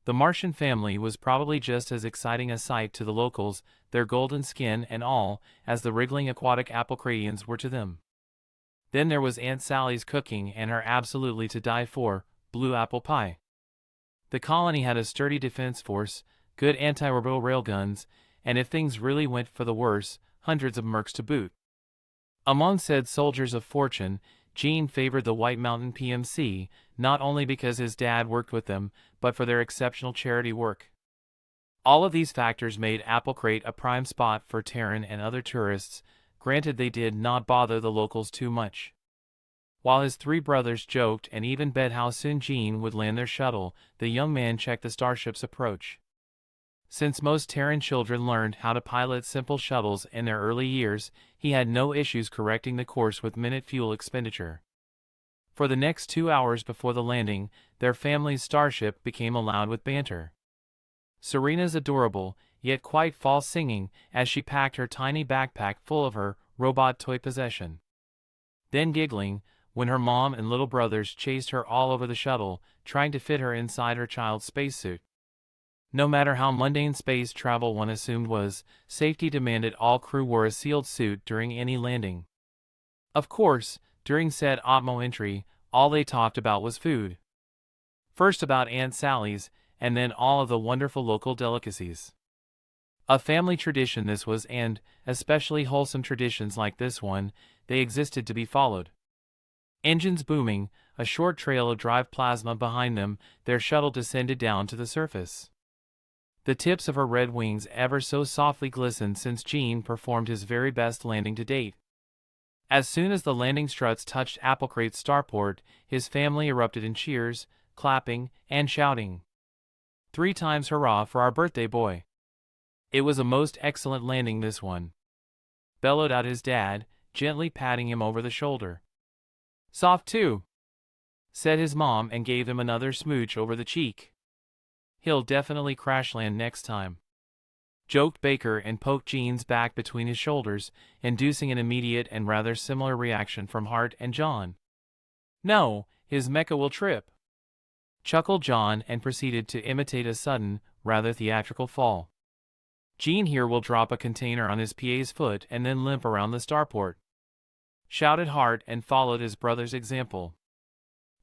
The Martian family was probably just as exciting a sight to the locals, their golden skin and all, as the wriggling aquatic Applecratians were to them. Then there was Aunt Sally's cooking and her absolutely to die for, blue apple pie. The colony had a sturdy defense force, good anti-robo railguns, and if things really went for the worse, hundreds of mercs to boot. Among said soldiers of fortune, Gene favored the White Mountain PMC, not only because his dad worked with them, but for their exceptional charity work. All of these factors made Applecrate a prime spot for Terran and other tourists, granted they did not bother the locals too much. While his three brothers joked and even bet how soon Gene would land their shuttle, the young man checked the starship's approach. Since most Terran children learned how to pilot simple shuttles in their early years, he had no issues correcting the course with minute fuel expenditure. For the next 2 hours before the landing, their family's starship became loud with banter. Serena's adorable, yet quite false singing as she packed her tiny backpack full of her robot toy possession. Then giggling when her mom and little brothers chased her all over the shuttle, trying to fit her inside her child's spacesuit. No matter how mundane space travel one assumed was, safety demanded all crew wore a sealed suit during any landing. Of course, during said Atmo entry, all they talked about was food. First about Aunt Sally's, and then all of the wonderful local delicacies. A family tradition this was, and, especially wholesome traditions like this one, they existed to be followed. Engines booming, a short trail of drive plasma behind them, their shuttle descended down to the surface. The tips of her red wings ever so softly glistened since Gene performed his very best landing to date. As soon as the landing struts touched Applecrate's starport, his family erupted in cheers, clapping, and shouting. 3 times hurrah for our birthday boy. It was a most excellent landing, this one, bellowed out his dad, gently patting him over the shoulder. Soft too, said his mom and gave him another smooch over the cheek. He'll definitely crash land next time, joked Baker and poked Gene's back between his shoulders, inducing an immediate and rather similar reaction from Hart and John. No, his mecha will trip, chuckled John and proceeded to imitate a sudden, rather theatrical fall. Gene here will drop a container on his PA's foot and then limp around the starport, shouted Hart and followed his brother's example.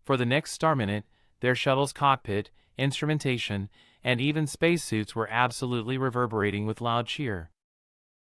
For the next star minute, their shuttle's cockpit, instrumentation, and even spacesuits were absolutely reverberating with loud cheer.